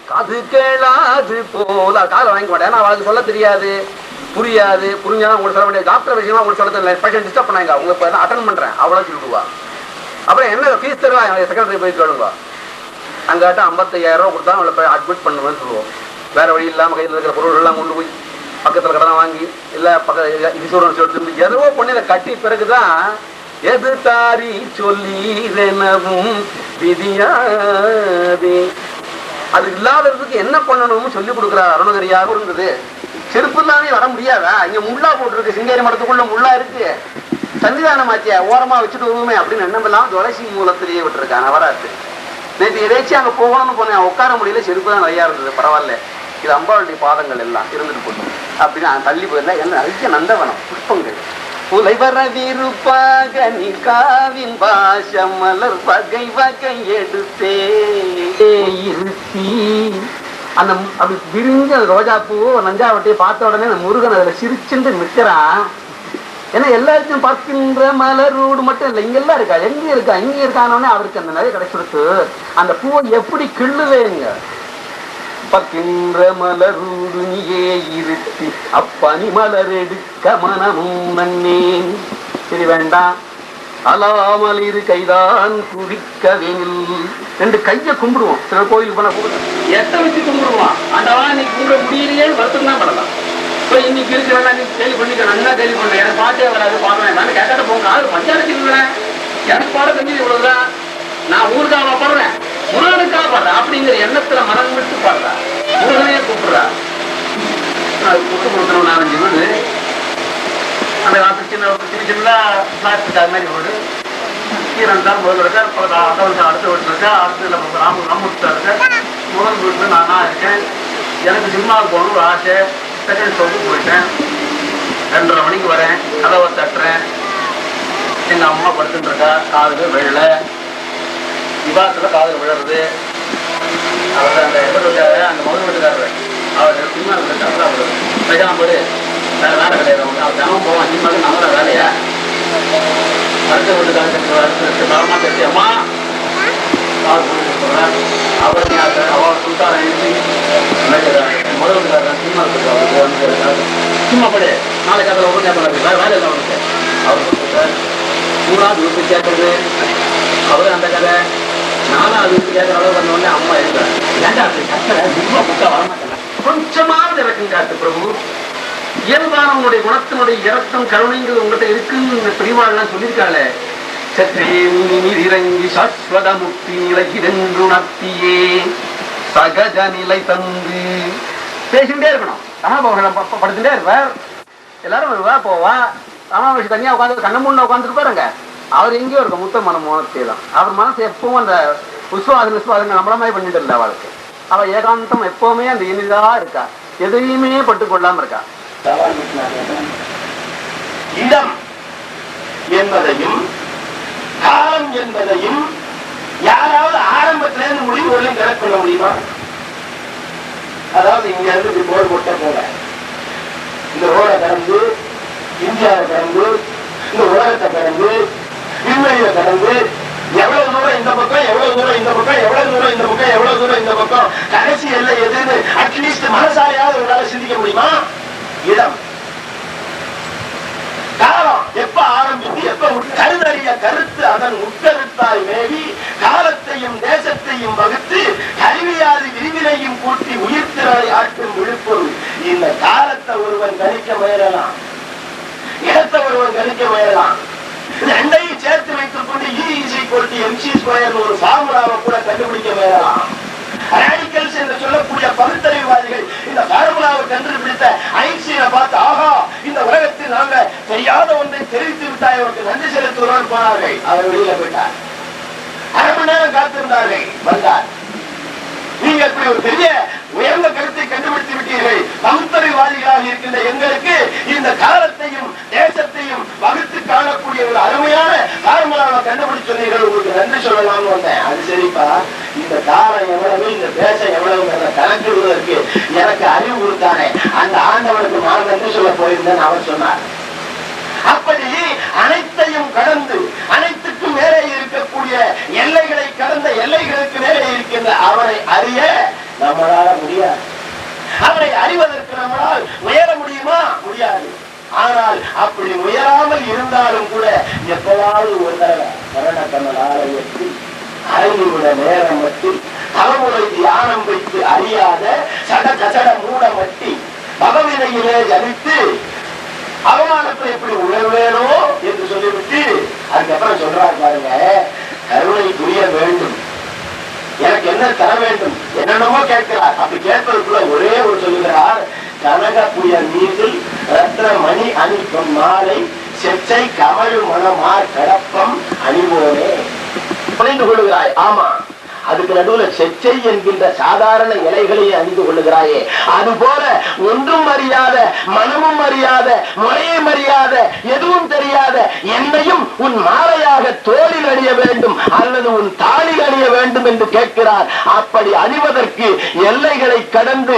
காது கேளாது போல காதை வாங்க மாட்டேன். நான் அவளுக்கு சொல்ல தெரியாது, புரியாது. புரிஞ்சாலும் உங்களுக்கு சொல்ல வேண்டிய டாக்டர் விஷயமா உங்களுக்கு சொல்ல தெரியல. பேஷண்ட் டிஸ்டர்ப் பண்ணாங்க, உங்களுக்கு அட்டன் பண்றேன் அவ்வளோ சொல்லிடுவா. அப்புறம் என்ன ஃபீஸ் தருவா, செகண்டரி போய் கேளுவா. அங்காட்ட 55,000 ரூபா கொடுத்தா அவளை போய் அட்மிட் பண்ணுவேன்னு சொல்லுவோம். வேற வழி இல்லாமல் கையில் இருக்கிற பொருள்கள்லாம் கொண்டு போய் பக்கத்தில் கடனை வாங்கி இல்லை இன்சூரன்ஸ் எடுத்து எதோ பண்ணி இதை கட்டி பிறகுதான் எது தாரி சொல்லி விதியாதே. அது இல்லாததுக்கு என்ன பண்ணணும்னு சொல்லி கொடுக்குறாரு. அருணகிரியாக இருந்தது. செருப்பு இல்லாமே வர முடியாதா? இங்க முள்ளா போட்டுருக்கு, சிங்கேரி மடத்துக்குள்ள முள்ளா இருக்கு, சன்னிதானம் ஆச்சியா ஓரமா வச்சுட்டு வருவோமே அப்படின்னு எண்ணமெல்லாம் துளசி மூலத்திலேயே விட்டுருக்காங்க. நவராத்திரி நேற்று எதாச்சும் அங்க போகணும்னு போனேன், உட்கார முடியல, செருப்பு தான் நிறையா இருந்தது. பரவாயில்ல, இது அம்பாளுடைய பாதங்கள் எல்லாம் இருந்துட்டு போட்டோம் அப்படின்னு தள்ளி போயிருந்தா. என்ன நிறைய நந்தவனம் புஷ்பங்கள் புலைவர விருப்பாக நிகாவின் பாஷம் மலர் வகை வகை எடுத்தே இருத்தி அந்த அப்படி விரிஞ்ச ரோஜா பூ நஞ்சாவட்டியை பார்த்த உடனே அந்த முருகன் அதுல சிரிச்சுட்டு நிற்கிறான். ஏன்னா எல்லாருக்கும் பார்க்கின்ற மலரோடு மட்டும் இல்லை, இங்கெல்லாம் இருக்கா, எங்க இருக்கா, இங்க இருக்கானோடனே அவருக்கு அந்த நிறைய கிடைச்சிருக்கு. அந்த பூவை எப்படி கிள்ளுவேங்க? பக்கின்ற மலரூடு நீயே இருத்தி அப்பனி மலர் எடுக்க மனமும் நன்னேன். சரி வேண்டாம், அலாமல் இரு கைதான் குடிக்கவேனில். 2 கையை கும்பிடுவோம். சில கோயிலுக்கு போனா எட்ட வச்சு கும்பிடுவான். ஆண்டவா நீ கும்பிட முடியலையே வருத்தம் தான் படலாம். இப்போ இன்னைக்கு இருக்கிறவங்க நீ கேள்வி பண்ணிக்க, நல்லா கேள்வி பண்ண, எனக்கு பாட்டே வராது, பாடுவேன் நான் கேட்டாட்ட போங்க. அது பஞ்சாயத்து எனக்கு பாட தெரிஞ்சது இவ்வளவுதான். நான் ஊருக்காக பாடுறேன், முருகனுக்காக பாடுறேன் அப்படிங்கிற எண்ணத்துல மனம் விட்டு பாடுறா. முருகனையே கூப்பிடுறா. கூட்டு கொடுக்கணும் 4-5 வீடு. அந்த காலத்து சின்ன சின்ன பிளாஸ்டிக் அது மாதிரி வீடு. கீரன் தான் முதல்ல இருக்கா, அடுத்த வீட்டில் இருக்கா, அடுத்த ராமூர்த்தா இருக்க. முதல் வீட்டில் நானா இருக்கேன். எனக்கு சினிமாவுக்கு போகணும் ஒரு ஆசை. செகண்ட் ஷோக்கு போயிட்டேன். 2:30 மணிக்கு வரேன், கதவை தட்டுறேன். எங்க அம்மா படுத்துட்டு இருக்கா, காதில் விழல, விவாதத்தில் காதில் விழறது. அவர் அந்த எதிர் வீட்டுக்காரர், அந்த முதல் வீட்டுக்காரர், அவர் சினிமா இருக்காரு. அவர் பேசாமல் போடு, வேற வேலை கிடையாது. அவர் தினமும் போவான் சினிமாவுக்கு. நம்மள வேலையா அடுத்த வீட்டுக்காரர் பலமா பேசி அம்மா காது போட்டு சொல்றேன். அவர் அவர் சுல்தார எழுதி முதல் வீட்டுக்காரர் சினிமா இருக்கு, அவருக்கு சினிமா படு, நாளைக்கு அதில் ஒவ்வொரு கேட்பாரு, வேற வேலை இல்லை அவருக்கு. அவர் சொல்லிட்டார். 3ஆவது வீட்டு கேட்கறது அவரு அந்த கதை. 4ஆவது வீட்டு கேட்கற அளவு வந்தோடனே அம்மா எழுதுறாரு. ஏண்டா ரொம்ப புக்கா வரமாட்டேன், கொஞ்சமாவது இறக்கம் காட்டு பிரபு. இயல்பான உங்களுடைய குணத்தினுடைய இறக்கம் கருணைங்கிறது உங்கள்கிட்ட இருக்குன்னு பெரியவாள்லாம் சொல்லியிருக்காளே. சற்றே நீர் இறங்கி சாஸ்வத முக்தி நிலையிரென்று நத்தியே சகஜ நிலை தந்து பேசிகிட்டே இருக்கணும். சமாபோஷம் படுத்துட்டே இருப்பார். எல்லாரும் வருவா போவா. ராமாவிஷம் தனியாக உட்காந்து கண்ண முன்ன உட்காந்துருப்பாருங்க. அவர் எங்கேயோ இருக்கும் முத்த மனம் மோனத்தை தான். அவர் மனசு எப்பவும் அந்த விஸ்வாதங்க நம்மள மாதிரி பண்ணிட்டு இல்லை. அவளுக்கு அவள் ஏகாந்தம் எப்பவுமே அந்த இனிதா இருக்கா, எதையுமே பட்டுக்கொள்ளாம இருக்கா. இடம் என்பதையும் காலம் என்பதையும் யாராவது ஆரம்பத்தில இருந்து முடிவு வரலையும் கரெக்ட் பண்ண முடியுமா? அதாவது இங்க இருந்து போர் போட்ட போல இந்த ரோட கடந்து இந்தியாவை கடந்து இந்த உலகத்தை கடந்து விண்வெளியை கடந்து எவ்வளவு தூரம் இந்த பக்கம், எவ்வளவு தூரம் இந்த பக்கம், எவ்வளவு தூரம் இந்த பக்கம், எவ்வளவு தூரம் இந்த பக்கம், கடைசி எல்லை எதுன்னு அட்லீஸ்ட் மனசாலையாவது ஒரு நாள் சிந்திக்க முடியுமா? இடம் காலம் எப்ப ஆரம்பித்து எப்ப கருதறிய கருத்து அதன் உட்கருத்தாய் மேவி காலத்தையும் தேசத்தையும் வகுத்து கருவியாது விரிவினையும் கூட்டி உயிர்த்திறனை ஆட்டும் விழுப்பொருள். இந்த காலத்தை ஒருவன் கணிக்க முயலலாம், இடத்தை ஒருவன் கணிக்க முயலலாம். ரெண்டையும் சேர்த்து வைத்துக் கொண்டு E=mc² ஒரு ஃபார்முலாவை கூட கண்டுபிடிக்க முயலலாம். ராடிக்கல்ஸ் என்று சொல்லக்கூடிய பகுத்தறிவுவாதிகள் இந்த ஃபார்முலாவை கண்டுபிடித்த ஐன்ஸ்டீனை பார்த்து ஆஹா இந்த உலகத்தில் நாங்க தெரியாத ஒன்றை தெரிவித்து விட்டாய், அவருக்கு நன்றி செலுத்துவோம் போனார்கள். அவர் வெளியில போயிட்டார். 1/2 மணி நேரம் காத்திருந்தார்கள், வந்தார். நீங்க இப்படி ஒரு பெரிய உயர்ந்த கருத்தை கண்டுபிடித்து விட்டீர்கள். பகுத்தறிவாதிகளாக இருக்கின்ற எங்களுக்கு இந்த காலத்தையும் தேசத்தையும் வகுத்து காணக்கூடிய ஒரு அருமையான ஃபார்முலாவை கண்டுபிடிச்சு சொன்னீர்கள், உங்களுக்கு நன்றி சொல்லலாம்னு வந்தேன். அது சரிப்பா, இந்த காலம் எவ்வளவு, இந்த தேசம் எவ்வளவுங்கிறத கணக்கிடுவதற்கு எனக்கு அறிவு கொடுத்தானே அந்த ஆண்டவனுக்கு நான் நன்றி சொல்ல போயிருந்தேன் அவர் சொன்னார். அப்படி அனைத்தையும் கடந்து அனைத்துக்கும் மேலே இருக்கக்கூடிய எல்லைகளை கடந்த நம்மளால முடியாது. அவனை அறிவதற்கு நம்மளால் உயர முடியுமா? முடியாது. ஆனால் அப்படி உயராமல் இருந்தாலும் கூட எப்பவாவது ஒரு மரண கண்ணல் ஆலயத்தில் 1/2 நிமிட நேரம் மட்டும் தலைமுறை தியானம் வைத்து அறியாத சட கசட மூட மட்டி பகவினையிலே ஜனித்து அவமானத்தை எப்படி உணர்வேனோ என்று சொல்லிவிட்டு அதுக்கப்புறம் சொல்றார் பாருங்க, கருணை புரிய வேண்டும், எனக்கு என்ன தர வேண்டும், என்னென்னமோ கேட்கிறார். அப்படி கேட்பதற்குள்ள ஒரே ஒரு சொல்லுகிறார், கனக புய நீரில் ரத்ன மணி அணிப்பம் மாலை செச்சை கமழு மணமார் கடப்பம் அணிவோனே. புரிந்து கொள்கிறாய்? ஆமா, அதுக்கு நடுவுல செச்சை என்கின்ற சாதாரண இலைகளையே அணிந்து கொள்ளுகிறாயே, அது போல ஒன்றும் அறியாத, மனமும் அறியாத, முறையும் அறியாத, எதுவும் தெரியாத என்னையும் உன் மாலையாக தோளில் அணிய வேண்டும் அல்லது உன் தாளில் அணிய வேண்டும் என்று கேட்கிறார். அப்படி அணிவதற்கு எல்லைகளை கடந்து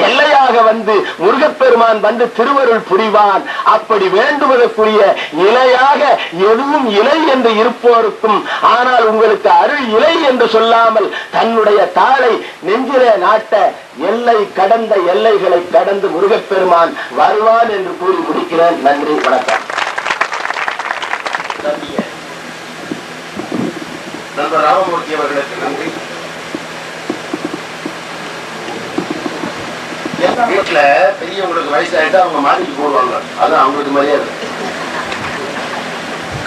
எல்லையாக வந்து முருகப்பெருமான் வந்து திருவருள் புரிவான். அப்படி வேண்டுவதற்குரிய இலையாக எதுவும் இலை என்று இருப்போருக்கும், ஆனால் உங்களுக்கு அருள் இலை என்று சொல்லாமல் தன்னுடைய தாளை நெஞ்சிலே நாட்ட எல்லை கடந்த எல்லைகளை கடந்து முருகப்பெருமான் வருவான் என்று கூறி முடிக்கிறேன். நன்றி, வணக்கம். நண்பர் ராமமூர்த்தி அவர்களுக்கு நன்றி. வீட்டுல பெரியவங்களுக்கு வயசாயிட்டா அவங்க மாடிக்கு போடுவாங்க, அதான் அவங்களுக்கு மரியாதை.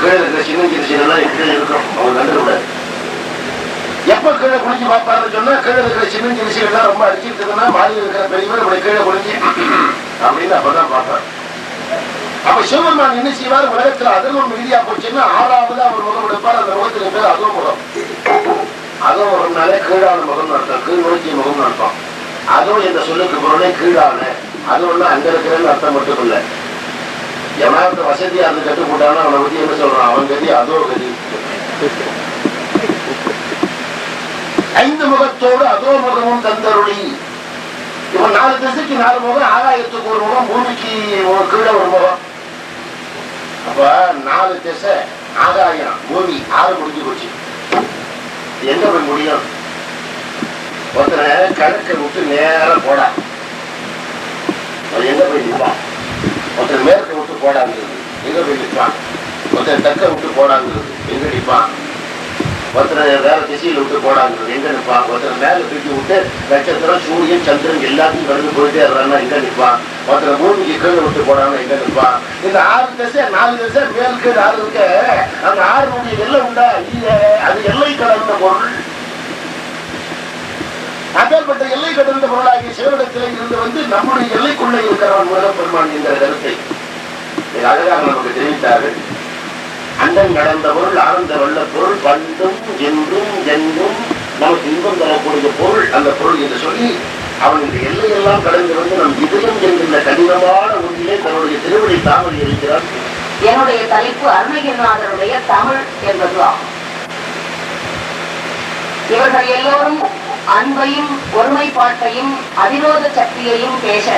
கீழே இருக்கிற சின்ன சின்ன இருக்கும், அவங்க கண்டுக்கூடாது. எப்ப கீழே குளிச்சு பார்ப்பாருன்னு சொன்னா, கீழே இருக்கிற சின்ன சின்ன ரொம்ப அடிச்சுட்டுன்னா மாடியில் இருக்கிற பெரியவர் இப்படி கீழே குளிஞ்சு அப்படின்னு அப்பதான் பார்ப்பாரு. அப்ப சிவபெருமான் என்ன செய்வார், உலகத்துல அதர்மம் மிகுதியா போச்சுன்னா 6வது அவர் முகம் எடுப்பார். அந்த முகத்துக்கு பேர் அதோமுகம். அதோமுகம்னாலே கீழான முகம் நடத்தும், கீழ் நோக்கிய முகம் நடத்தும். அதுவும் இந்த சொல்லுக்கு பொருளே கீழான, அது ஒண்ணு அங்க இருக்கிறன்னு அர்த்தம் மட்டும் இல்ல. எவனாவது வசதியா இருந்து கட்டு போட்டாலும் அவனை பத்தி என்ன சொல்றான், அவன் கதி அதோ கதி. 5 முகத்தோடு அதோ முகமும் தந்தருளி. இப்ப 4 திசைக்கு 4 முகம், ஆகாயத்துக்கு ஒரு முகம், பூமிக்கு கீழே ஒரு முகம். அப்ப 4 திசை, ஆகாயம், பூமி 6 முடிஞ்சு போச்சு. எங்க போய் முடியும்? ஒருத்தனை கணக்கை விட்டு நேரம் போடா, எங்க போய் நிற்பான்? ஒருத்தர் மேற்கு விட்டு போடாங்கிறது எங்க போய் நிற்பான்? ஒருத்தர் தெற்க விட்டு போடாங்கிறது எங்க நிற்பான்? ஒருத்தர் வேற திசையில விட்டு போடாங்கிறது எங்க நிற்பான்? ஒருத்தர் மேல தூக்கி விட்டு நட்சத்திரம், சூரியன், சந்திரன் எல்லாத்தையும் கடந்து போயிட்டே இருக்கான்னா எங்க நிற்பான்? ஒருத்தர் பூமிக்கு கீழே விட்டு போடாம எங்க நிற்பான்? இந்த 6 திசை 4 திசை மேல் கீழ் 6 இருக்க, அந்த 6 எல்லை உண்டா? இல்ல, அது எல்லை கடந்த பொருள். அப்பேற்பட்ட எல்லை கடந்த பொருளாகிய சிவனிடத்திலே இருந்து வந்து நம்முடைய எல்லைக்குள்ளே இருக்கிறவன் முருகப்பெருமான் என்கிற கருத்தை அழகாக நமக்கு தெரிவித்தார்கள். அண்டன் கடந்த பொருள், ஆனந்த வல்ல பொருள், பண்டும் என்றும் என்றும் நமக்கு இன்பம் தரக்கூடிய பொருள், அந்த பொருள் என்று சொல்லி அவன் இந்த எல்லையெல்லாம் கடந்து வந்து நம் இதயம் என்கின்ற கடினமான ஒன்றிலே தன்னுடைய திருவடி தாமரை இருக்கிறார். என்னுடைய தலைப்பு அருணகிரிநாதருடைய தமிழ் என்பதுதான். இவர்கள் எல்லோரும் அன்பையும் ஒருமைப்பாட்டையும் அவிரோத சக்தியையும் பேச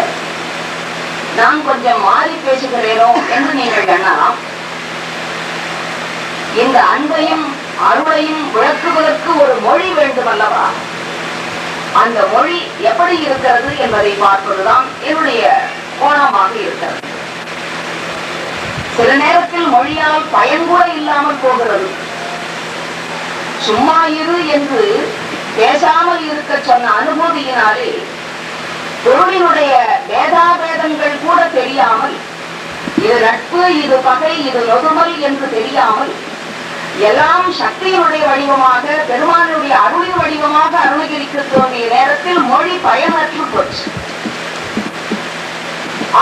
நான் கொஞ்சம் மாறி பேசுகிறேனோ என்று நீங்கள் எண்ணலாம். இந்த அன்பையும் அருளையும் விளக்குவதற்கு ஒரு மொழி வேண்டும் அல்லவா? அந்த மொழி எப்படி இருக்கிறது என்பதை பார்ப்பதுதான் என்னுடைய கோணமாக இருக்கிறது. சில நேரத்தில் மொழியால் பயன் கூட இல்லாமல் போகிறது. சும்மா இரு என்று பேசாமல் இருக்க சொன்ன அனுபூதியினாலே பொருளினுடைய பேதாபேதங்கள் கூட தெரியாமல், இது நட்பு, இது பகை, இது நொதுமல் என்று தெரியாமல், எல்லாம் சக்தியினுடைய வடிவமாக, பெருமானுடைய அருளின் வடிவமாக அருணகிரிக்கு தோன்றிய நேரத்தில் மொழி பயனற்று போச்சு.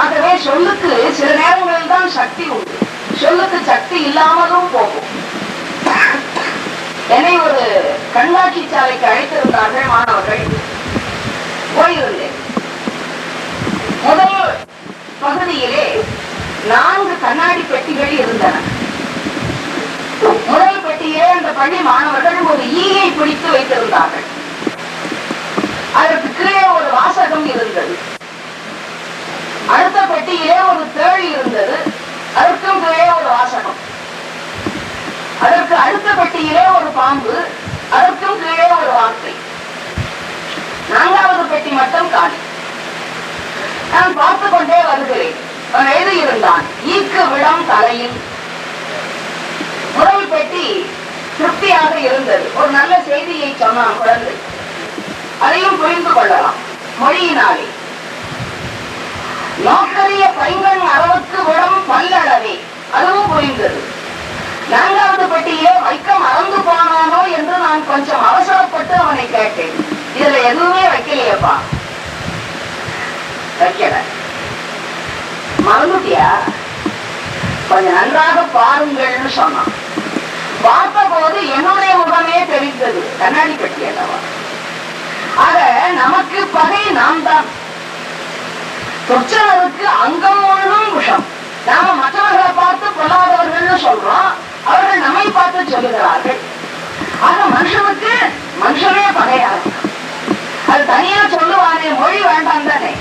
ஆகவே சொல்லுக்கு சில நேரங்களில் தான் சக்தி உண்டு, சொல்லுக்கு சக்தி இல்லாமலும் போகும். என்னை ஒரு கண்காட்சி சாலைக்கு அழைத்திருந்தார்கள் மாணவர்கள். போயிருந்தேன். முதல் பகுதியிலே 4 கண்ணாடி பெட்டிகள் இருந்தன. முதல் பெட்டியிலே அந்த பள்ளி மாணவர்கள் ஒரு ஈயை பிடித்து வைத்திருந்தார்கள். அதற்கு கீழே ஒரு வாசகம் இருந்தது. அடுத்த பெட்டியிலே ஒரு தேள் இருந்தது. அதற்கும் கீழே ஒரு வாசகம். அதற்கு அடுத்த பெட்டியிலே ஒரு பாம்பு. அதற்கும் கீழே ஒரு வார்த்தை. 4வது பெட்டி மட்டும் காணி. நான் பார்த்து கொண்டே வருகிறேன். அவன் எழுதியிருந்தான், ஈக்கு விடம் தலையில். முதல் பெட்டி திருப்தியாக இருந்தது. ஒரு நல்ல செய்தியை சொன்னான் குழந்தை. அதையும் புரிந்து கொள்ளலாம் மொழியினாலே. நோக்கரிய பைங்கண் அளவுக்கு விடம் பல்லளவே, அதுவும் புரிந்தது. 4வது பெட்டியே வைக்க மறந்து போனானோ என்று நான் கொஞ்சம் அவசரப்பட்டு அவனை கேட்டேன். இதுல எதுவுமே வைக்கலையப்பா. வைக்கல. மறந்துட்டியா? கொஞ்சம் நன்றாக பாருங்கள்னு சொன்னான். பார்த்த போது என்னுடைய முகமே தெரிந்தது. கண்ணாடி பெட்டி அல்லவா? ஆக நமக்கு பகை நாம் தான். துச்சனருக்கு அங்கம் ஒன்றும் விஷம். நாம மற்றவர்களை பார்த்து பொல்லாதவர்கள் சொல்றோம், அவர்கள் நம்மை பார்த்து சொல்லுகிறார்கள். ஆக மனுஷனுக்கு மனுஷனே பகையாக. அது தனியா சொல்லுவானே, மொழி வேண்டாம் தானே.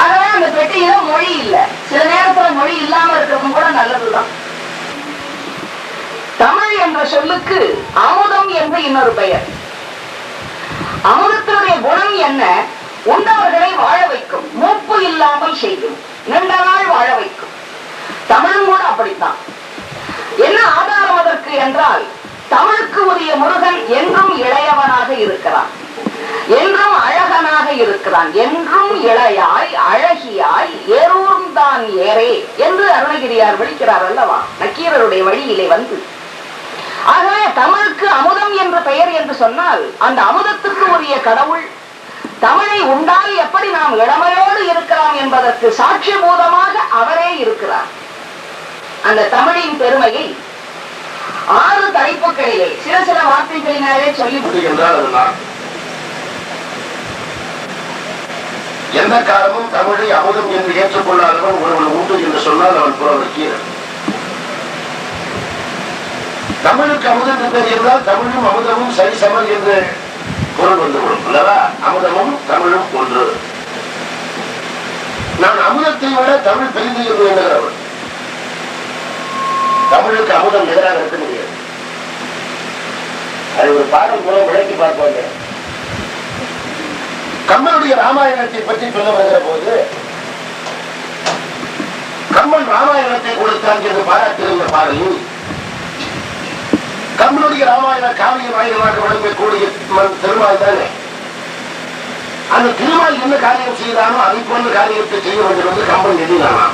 ஆகவே அந்த பெட்டியில மொழி இல்லை. சில நேரத்துல மொழி இல்லாம இருக்கிறதும் கூட நல்லதுதான். தமிழ் என்ற சொல்லுக்கு அமுதம் என்று இன்னொரு பெயர். அமுதத்தினுடைய குணம் என்ன? உண்டவர்களை வாழ வைக்கும், மூப்பு இல்லாமல் செய்யும், நீண்ட நாள் வாழ வைக்கும். தமிழும் கூட அப்படித்தான். என்ன ஆதாரம் அதற்கு என்றால், தமிழுக்கு உரிய முருகன் என்றும் இளையவனாக இருக்கிறான், என்றும் அழகனாக இருக்கிறான், என்றும் இளையாய் அழகியாய் ஏறூரும் தான் ஏறே என்று அருணகிரியார் விழிக்கிறார் அல்லவா, நக்கீரருடைய வழியிலே வந்து. ஆகவே தமிழுக்கு அமுதம் என்ற பெயர் என்று சொன்னால், அந்த அமுதத்துக்கு உரிய கடவுள் தமிழை உண்டால் எப்படி நாம் இளமையோடு இருக்கலாம் என்பதற்கு சாட்சிபூதமாக அவரே இருக்கிறார். அந்த தமிழின் பெருமையை 6 தலைப்புகளிலே சில வார்த்தைகளினாலே சொல்லி முடிகின்றார். எந்த காலமும் தமிழை அமுதம் என்று ஏற்றுக்கொள்ளாதவன் ஒருவன் உண்டு என்று சொன்னால் அவன் புறவர்க்கீரன். தமிழுக்கு அமுதம் என்று இருந்தால் தமிழும் அமுதமும் சரிசமன் என்று பொருள் வந்துவிடும் அல்லவா? அமுதமும் தமிழும் ஒன்று. நான் அமுதத்தை விட தமிழ் பெரிது என்று எண்ணுகிறவன். தமிழுக்கு அமுதம் எதிராக இருக்க முடியாது. அது ஒரு பாடல் மூலம் விளக்கி பார்ப்பாங்க. கம்பனுடைய ராமாயணத்தை பற்றி சொல்ல வருகிற போது, கம்பன் ராமாயணத்தை கொடுத்தான் என்று பாராட்டுகின்ற பாடலில், கம்பனுடைய ராமாயண காவிய நாயகமாக விளங்கக்கூடிய திருமால் தானே. அந்த திருமால் என்ன காரியம் செய்தானோ அதை போன்ற காரியத்தை செய்ய வேண்டும் என்று கம்பன் எண்ணினானா.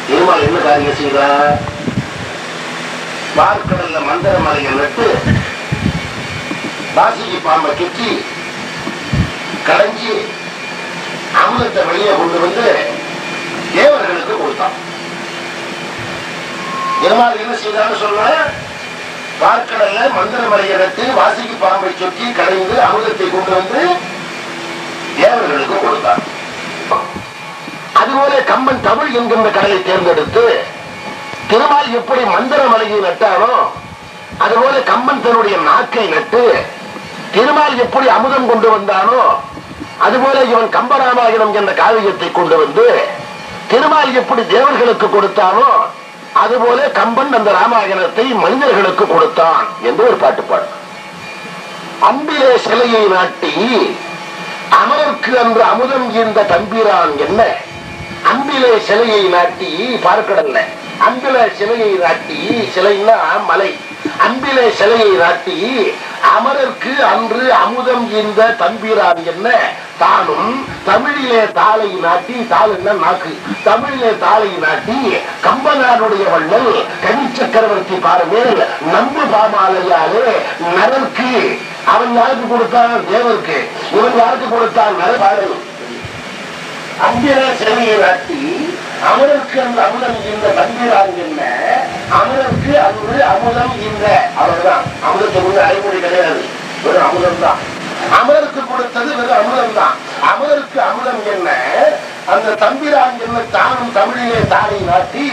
திருமால் என்ன காரியம் செய்தார்? பார்க்கடல்ல மந்திர மலையை நட்டு வாசிக்கு பாம்பை கெட்டி கடைஞ்சி அமுதத்தை வெளியே கொண்டு வந்து தேவர்களுக்கு கொடுத்தான். திருமால் என்ன செய்தான்னு சொன்ன, பார்க்கடல்ல மந்திர மலையை நட்டு வாசிக்கு பாம்பை சுற்றி கடைந்து அமுதத்தை கொண்டு வந்து தேவர்களுக்கு கொடுத்தார். அதுபோல கம்பன் தமிழ் என்கின்ற கடலை தேர்ந்தெடுத்து திருமால் எப்படி மந்திர மலையை நட்டானோ அதுபோல கம்பன் தன்னுடைய நாக்கை நட்டு திருமால் எப்படி அமுதம் கொண்டு வந்தானோ அதுபோல இவன் கம்பராமாயணம் என்ற காவியத்தை கொண்டு வந்து திருமால் எப்படி தேவர்களுக்கு கொடுத்தானோ அதுபோல கம்பன் அந்த ராமாயணத்தை மனிதர்களுக்கு கொடுத்தான் என்று ஒரு பாட்டுப்பாடு. அம்பிலே சிலையை நாட்டி அமரர்க்கு அன்று அமுதம் ஈந்த தம்பிரான் என்ன, அம்பிலே சிலையை நாட்டி பார்க்கடல்ல அம்பில சிலையை நாட்டி, சிலைன்னா மலை, அம்பிலே சிலையை நாட்டி அமரர்க்கு அன்று அமுதம் ஈந்த தம்பிரான் என்ன, தானும் தமிழிலே தாளை நாட்டி, தாளுன்னா நாக்கு, தமிழிலே தாளை நாட்டி கம்பனாருடைய வள்ளல் கனி சக்கரவர்த்தி பாருமேல் நம்பு பாமாலையாலே நரர்க்கு, அவன் யாருக்கு கொடுத்தான்? தேவருக்கு. இவன் யாருக்கு கொடுத்தான்? நரபாடல். அம்பிலே சிலையை நாட்டி அமரருக்கு அன்று அமுதம் ஈந்த தம்பிரான் என்ன, அமரருக்கு அன்று அமுதம் ஈந்த, அவ்வளவுதான். அமுதத்துக்கு ஒண்ணு அரைமொழி கிடையாது, வெறும் அமுதம் தான். அமரருக்கு கொடுத்தது வெறும் அமுதம் தான். அமரருக்கு அமுதம் என்ன, அந்த தம்பிரான் என்ன, தானும் தமிழிலே தாளை நாட்டி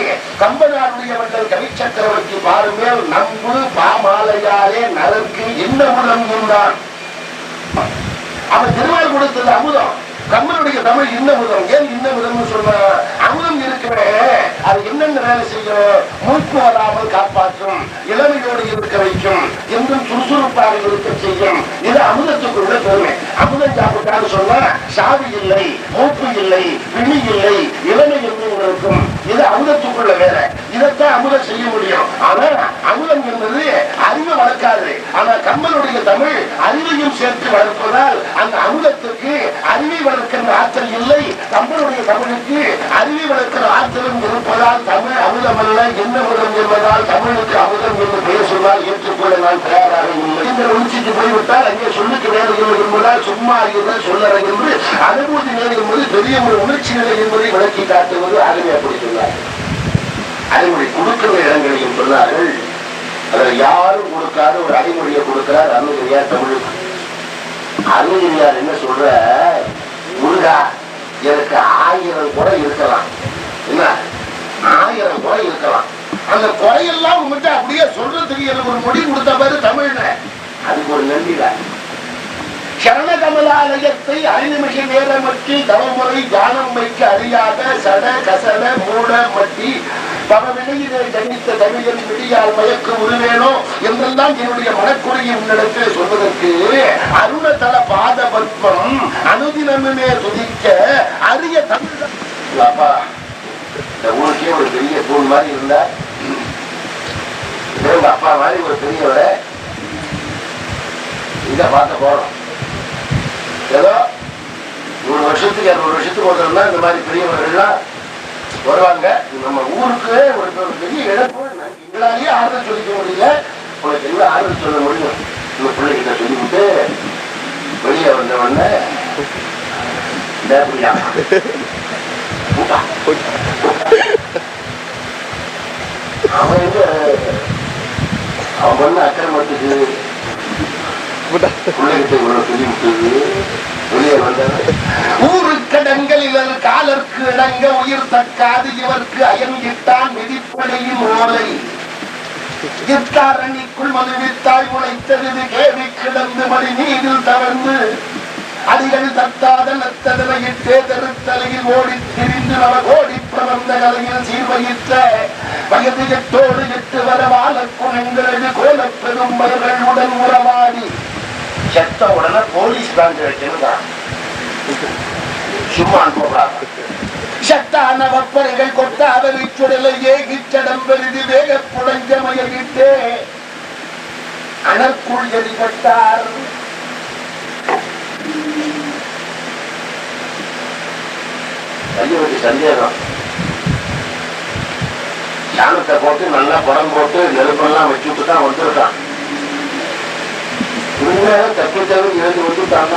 கம்பனாருடைய வள்ளல் கவி சக்கரவர்த்தி பாருமேல் நம்பு பாமாலையாலே நரருக்கு என்ன அமுதம் ஈந்தான். அவன் திருமால் கொடுத்தது அமுதம், கம்பனுடைய தமிழ் இன்னமுதம். ஏன் இன்னமுதம் சொன்ன, அமுதம் இருக்கிற அது என்னென்ன வேலை செய்யும்? மூச்சு வராமல் காப்பாற்றும், இளமையோடு இருக்க வைக்கும், என்றும் சுறுசுறுப்பாக இருக்க செய்யும். இது அமுதத்துக்குள்ள பெருமை. அமுதம் சாப்பிட போட்டான்னு சொன்னா சாவி இல்லை, மூப்பு இல்லை, பிணி இல்லை, இளமை என்று இருக்கும். இது அமுதத்துக்குள்ள வேற. இதைத்தான் அமுதம் செய்ய முடியும். ஆனா அமுதம் என்பது அறிவை வளர்க்காது. ஆனா கம்பனுடைய தமிழ் அறிவையும் சேர்த்து வளர்ப்பதால் அந்த அமுதத்துக்கு அறிவை வளர்க்கின்ற ஆற்றல் இல்லை. கம்பனுடைய தமிழுக்கு அறிவை வளர்க்கிற ஆற்றலும் இருப்பதால் தமிழ் அமுதம் அல்ல, என்ன முதம் என்பதால் தமிழுக்கு அமுதம் என்று பெயர் சொன்னால் ஏற்றுக்கொள்ள நான் தயாராக இல்லை. இந்த உச்சிக்கு போய்விட்டால் அங்கே சொல்லுக்கு வேறு இல்லை என்பதால் சும்மா அறிவுதான் சொல்லற என்று அனுபூதி நிலை என்பது பெரிய ஒரு உணர்ச்சி நிலை என்பதை விளக்கி காட்டுவது ஆகவே அப்படி சொன்னார். அறிவுரை கொடுக்கிற இடங்களையும் சொன்னார்கள். அதில் யாரும் கொடுக்காத ஒரு அறிமொழியை கொடுக்கிறார் அருணகிரியார் தமிழுக்கு. அருணகிரியார் என்ன சொல்ற, முருகா எனக்கு 1000 குறை இருக்கலாம், என்ன 1000 குறை இருக்கலாம், அந்த குறையெல்லாம் உங்ககிட்ட அப்படியே சொல்றதுக்கு எனக்கு ஒரு மொழி கொடுத்த பாரு தமிழ்ல, அதுக்கு ஒரு நன்றில சரணகமலாலயத்தை 5 நிமிஷ நேரமற்றி தவமுறை தியானம் வைக்க அறியாத சட கசட மூட மட்டி பவவினையிலே ஜனித்த தமிழன் விடியால் மயக்க உருவேனோ என்றெல்லாம் என்னுடைய மனக்குறையை உன்னிடத்தில் சொல்வதற்கு அருணதள பாத பத்மம் அனுதினமுமே துதிக்க அரிய தமிழ். இந்த ஊருக்கே ஒரு பெரிய தூண் மாதிரி இருந்தா, உங்க அப்பா மாதிரி ஒரு பெரியவரை இங்க பார்க்க போறோம். ஏதோ 100 வருஷத்துக்கு 200 வருஷத்துக்கு ஒருத்தர் இந்த மாதிரி பெரியவர்கள்லாம் வருவாங்க. நம்ம ஊருக்கு ஒரு பெரிய இழப்பு. எங்களாலேயே ஆறுதல் சொல்லிக்க முடியல, உனக்கு என்ன ஆறுதல் சொல்ல முடியும்? இந்த பிள்ளைகிட்ட சொல்லிவிட்டு வெளியே வந்த உடனே அவன் எங்க அவன் பண்ண அக்கிரமத்துக்கு பிள்ளைகிட்ட இவ்வளவு சொல்லிவிட்டு வெளியே வந்தவன் ஊருக்கடங்களில் காலருக்கு இடங்க உயிர் தக்காது இவருக்கு அயன் இட்டான் மிதிப்படையின் ஓலை இத்தாரணிக்குள் மதுவித்தாய் முளைத்தது கேவி கிடந்து மணி நீரில் தவழ்ந்து அடிகள் தட்டாத நத்ததனையிட்டே தெருத்தலையில் ஓடி திரிந்து நவ கோடி பிரபந்த கலையில் சீர்வகித்த வயது 8ஓடு 8 வர வாழ குணங்களது கோல பெரும்பர்கள் உடன் உறவாடி செத்த உடனே போலீஸ் பிரான்ச் வைக்கிறான். சும்மா போறாங்க. சத்தான வப்பரைகள் கொட்டாதவை சுடலை ஏகிச்சடம் பெரிது வேக புடஞ்சமயிட்டே அனற்குள் எரிபட்டார். ஐயோக்கு சந்தேகம். சாணத்தை போட்டு நல்லா படம் போட்டு நெருப்பெல்லாம் வச்சுட்டு தான் வந்திருக்கான். தப்பித்தவங்க இருந்து வந்துட்டாங்க.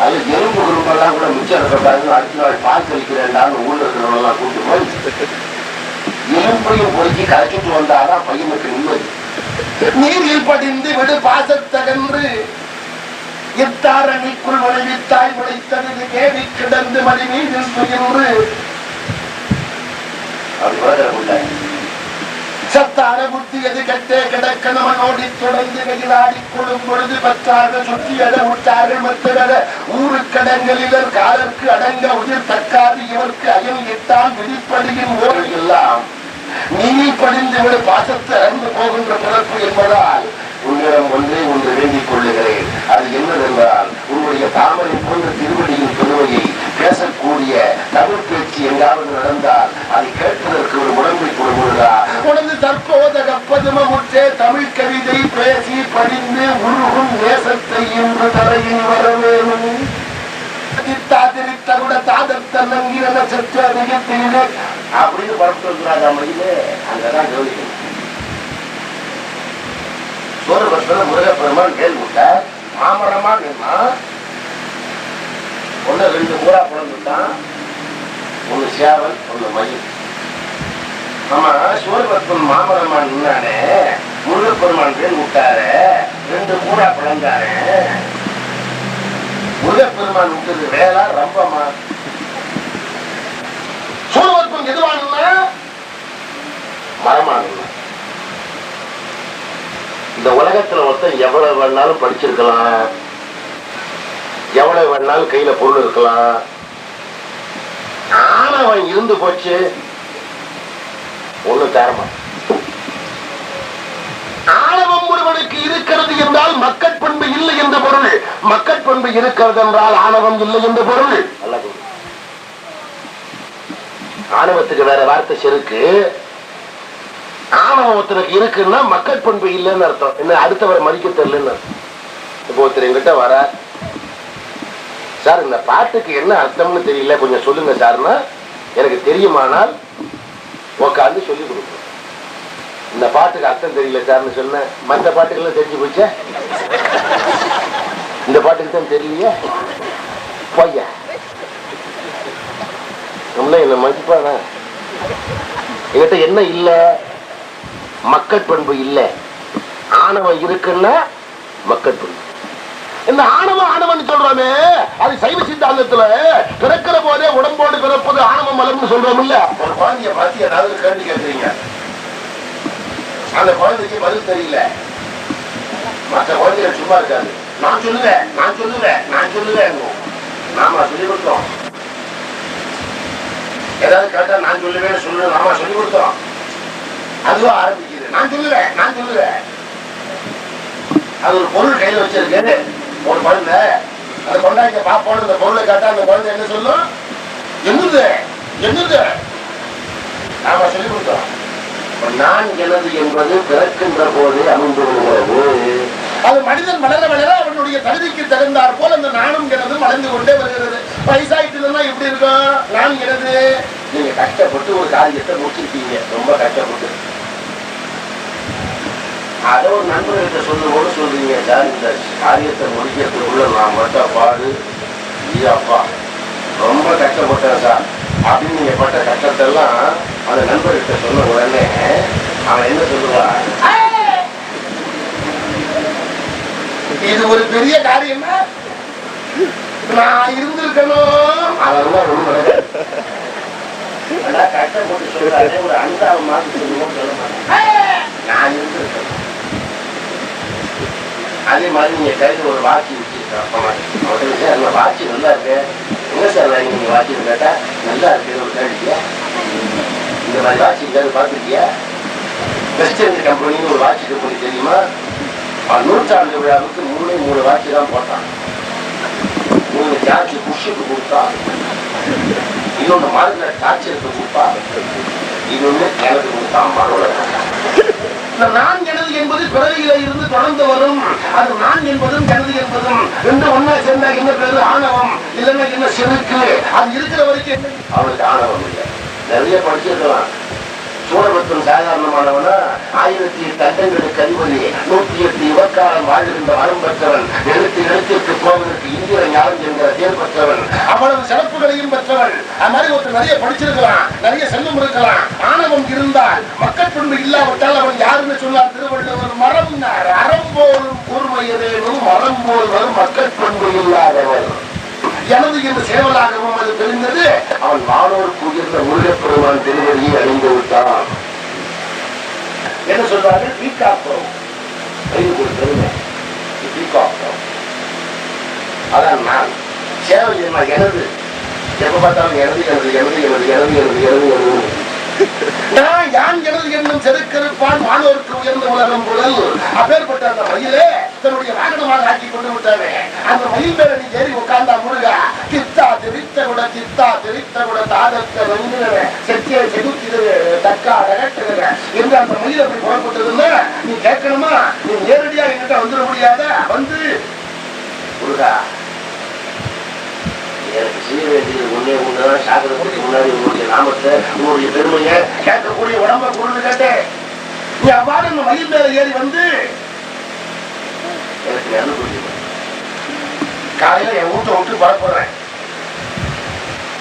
அது எறும்பு குறும்பெல்லாம் கூட மிச்சம் இருக்கக்கூடாது. அடுத்த நாள் பால் கழிக்கிறேன்டான்னு ஊர்ல இருக்கிறவங்கெல்லாம் கூட்டு போய் எலும்பையும் பொறுக்கி கரைச்சிட்டு வந்தாதான் பையனுக்கு நிம்மதி. நீரில் படிந்து விடு பாசத்தகன்று இத்தாரணிக்குள் நுழைவித்தாய் முளைத்தது கேவி கிடந்து மணி மீதில் துயின்று அப்படி வளரக்குள்ள சத்தான புத்தி எது கட்டே கிடக்கணவன் ஓடி தொடர்ந்து வெயிலாடி கொள்ளும் பொழுது பற்றாக சுற்றியட உற்றார்கள் மற்றவர ஊருக்கடங்களில் காலருக்கு அடங்க உயிர் தக்காது இவருக்கு அயன் இட்டான் விழிப்படியின் ஓர்கள் எல்லாம் நீரில் படிந்து விட பாசத்தை அறிந்து போகின்ற பிறப்பு என்பதால் உன்னிடம் ஒன்றே ஒன்று வேண்டிக் கொள்ளுகிறேன். அது என்னதென்றால் உன்னுடைய தாமரை போன்ற திருவடியின் பெருமையை பேசக்கூடிய தமிழ் பேச்சு எங்காவது நடந்தால் அதை கேட்பதற்கு ஒரு உடம்பை கொடுமுதா உனது தற்போதக பதுமமுற்றே தமிழ் கவிதை பேசி படிந்து உருகும் நேசத்தை இன்று தரையில் வரவேணும். தாதிரித்த கூட தாதத்த நங்கின சற்று அதிகத்திலே அப்படின்னு பரப்புறாங்க. மொழியிலே அங்கதான் ஜோதிக்கணும். சோழபுரத்துல முருகப்பெருமான் வேல் விட்டார். மாமரமா நின்னா ஒண்ணு 2 ஊரா பிறந்துட்டான். ஒண்ணு சேவல், ஒண்ணு மயில். ஆமா, சோழபுரத்தன் மாமரமா நின்னானே, முருகப்பெருமான் வேல் விட்டாரு, 2 ஊரா பிறந்தாரு. முருகப்பெருமான் விட்டது வேளா ரம்பமா. சோழபுரத்தன் எதுவானுன்னா மரமானுன்னா. இந்த உலகத்துல மொத்தம் எவ்வளவு வேணாலும் படிச்சிருக்கலாம், எவ்வளவு வேணாலும் கையில பொருள் இருக்கலாம். ஆனவன் இருந்து போச்சு ஒண்ணு தரமா. ஆணவம் ஆணவம் ஒருவனுக்கு இருக்கிறது என்றால் மக்கட்பண்பு இல்லை என்ற பொருள். மக்கட்பண்பு இருக்கிறது என்றால் ஆணவம் இல்லை என்ற பொருள். ஆணவத்துக்கு வேற வார்த்தை செருக்கு. ஆணவம் ஒருத்தனுக்கு இருக்குன்னா மக்கட்பண்பு இல்லைன்னு அர்த்தம். என்ன, அடுத்தவரை மதிக்க தெரியலன்னு. இப்போ ஒருத்தர் என்கிட்ட வர, சார் இந்த பாட்டுக்கு என்ன அர்த்தம்னு தெரியல, கொஞ்சம் சொல்லுங்க சார்னா, எனக்கு தெரியுமானால் உட்காந்து சொல்லி கொடுப்போம். இந்த பாட்டுக்கு அர்த்தம் தெரியல சார்னு சொன்ன, மற்ற பாட்டுக்கெல்லாம் தெரிஞ்சு போச்சே, இந்த பாட்டுக்கு தான் தெரியலையே போய்யா, நம்மள என்ன மதிப்பானா? என்கிட்ட என்ன இல்ல? மக்கட்பண்பு இல்ல. ஆணவம் இருக்குன்னா மக்கட்பண்பு. இந்த ஆணவம் ஆணவன் சொல்றோமே, அது சைவ சித்தாந்தத்துல பிறக்கிற போதே உடம்போடு பிறப்பது ஆணவம் மலம்னு சொல்றோம் இல்ல. ஒரு குழந்தைய பார்த்து ஏதாவது கேள்வி கேட்கறீங்க, அந்த குழந்தைக்கு பதில் தெரியல, மற்ற குழந்தைகள் சும்மா இருக்காது. நான் சொல்லுவேன் நான் சொல்லுவேன் நான் சொல்லுவேன், நாம சொல்லி கொடுத்தோம். ஏதாவது கேட்டா நான் சொல்லுவேன்னு சொல்லு, நாம சொல்லி கொடுத்தோம். அதுவா ஆரம்பிக்குது, நான் சொல்லுவேன் நான் சொல்லுவேன். அது ஒரு பொருள் கையில வச்சிருக்கு, ஒரு குழந்தை, அந்த கொண்டாங்க பாப்போன்னு அந்த பொருளை கேட்டா அந்த குழந்தை என்ன சொல்லும்? என்னது என்னது, நாம சொல்லி கொடுத்தோம். நான் எனது என்பது பிறக்கின்ற போது அமைந்து வருகிறது. அது மனிதன் வளர வளர அவனுடைய தகுதிக்கு தகுந்தாற் போல் அந்த நானும் எனது வளர்ந்து கொண்டே வருகிறது. வயசாயிட்டுனா எப்படி இருக்கும்? நான் எனது. நீங்க கஷ்டப்பட்டு ஒரு காரியத்தை முடிச்சிருக்கீங்க, ரொம்ப கஷ்டப்பட்டு. அதை ஒரு நண்பர்கிட்ட சொல்லும் போது சொல்றீங்க, சார் இந்த காரியத்தை முடிக்கிறதுக்குள்ள நான் மட்டும் பாடு அப்பா ரொம்ப கஷ்டப்பட்டேன் சார் அப்படின்னு. நீங்க பட்ட கஷ்டத்தெல்லாம் அந்த நண்பர்கிட்ட சொன்ன உடனே அவன் என்ன சொல்லுவான்? இது ஒரு பெரிய காரியம், நான் இருந்திருக்கணும். அதெல்லாம் ரொம்ப கஷ்டப்பட்டு சொல்றாரு, ஒரு அன்றாவ மாத்தி சொல்லுவோம் சொல்ல மாட்டேன், நான் இருந்திருக்கணும். அதே மாதிரி நீங்க கையில் ஒரு வாட்சி வச்சிருக்கேன், அந்த வாட்சி நல்லா இருக்கு, என்ன சார் நீங்க வாட்சி கேட்டா நல்லா இருக்கு ஒரு கேள்வியா, இந்த மாதிரி வாட்சி எங்கேயாவது பார்த்துருக்கியா? வெஸ்டர்ன் கம்பெனின்னு ஒரு வாட்சி கம்பெனி தெரியுமா? 100ஆண்டு விழாவுக்கு 3 வாட்சி தான் போட்டான். 3 ஜார்ஜ் புஷ்ஷுக்கு கொடுத்தா, இன்னொன்று மார்கரெட் டாச்சருக்கு கொடுத்தா, இன்னொன்று எனக்கு கொடுத்தான். நான் எனது என்பது பிறவியில இருந்து தொடர்ந்து வரும். அது நான் என்பதும் எனது என்பதும் ரெண்டு ஒன்னா சேர்ந்தா என்ன பேரு? ஆணவம். இல்லைன்னா என்ன செருக்கு. அது இருக்கிற வரைக்கும் அவனுக்கு ஆணவம் இல்லை. நிறைய படிச்சிருக்கலாம். சூழபத்தன் சாதாரணமானவனா 1008 அண்டங்களுக்கு அதிபதி, 108 யுவக்காலம் வாழ்கின்ற வரம் பெற்றவன், எழுத்திற்கு போவதற்கு இந்திர ஞானம் என்கிற தேர் பெற்றவன், அவ்வளவு சிறப்புகளையும் பெற்றவன். அது மாதிரி ஒருத்தர் நிறைய படிச்சிருக்கலாம், நிறைய செல்வம் இருக்கலாம். ஆணவம் இருந்தால், மக்கட்பண்பு இல்லாவிட்டால் அவன் யாருன்னு சொன்னார் திருவள்ளுவர்? மரம் அறம் போல் கூர்மையதேனும் மரம் போல் வரும் மக்கட்பண்பு இல்லாதவன். எனது என்று சேவலாகவும் அது தெரிந்தது. அவன் வானோருக்கு உயர்ந்த முருகப்பெருமான் திருவடியை அடைந்து விட்டான். என்ன சொல்றார்கள்? பீக்காப்பம். அதான் நான் சேவை எனது. எப்ப பார்த்தாலும் எனது எனது எனது எனது எனது எனது எனது எனது. நான் யான் எனது என்னும் செருக்கிருப்பான் வானோருக்கு உயர்ந்த உலகம் புகழ். அப்பேற்பட்ட அந்த மயிலே தன்னுடைய வாகனமாக ஆக்கி கொண்டு விட்டானே, அந்த மயில் மேல நீ ஏறி உட்கார்ந்தா முருகா, தித்தா திரித்த கூட தாதத்த செத்திய செதுக்கிது தக்கா அடகட்டுகிற என்று அந்த மயில் அப்படி புறப்பட்டதுன்னா நீ கேட்கணுமா? நீ நேரடியா என்கிட்ட வந்துட முடியாத? வந்து முருகா, எனக்கு செய்ய வேண்டியது ஒன்னே ஒண்ணுதான், சாகிறதுக்கு முன்னாடி உங்களுடைய நாமத்தை, உங்களுடைய பெருமையை கேட்கக்கூடிய உடம்ப பொருள் கேட்டேன். நீ அவ்வாறு இந்த மயில் மேல ஏறி வந்து எனக்கு நல்ல புரியுது. காலையில என் வீட்டை விட்டு பரப்புறேன்.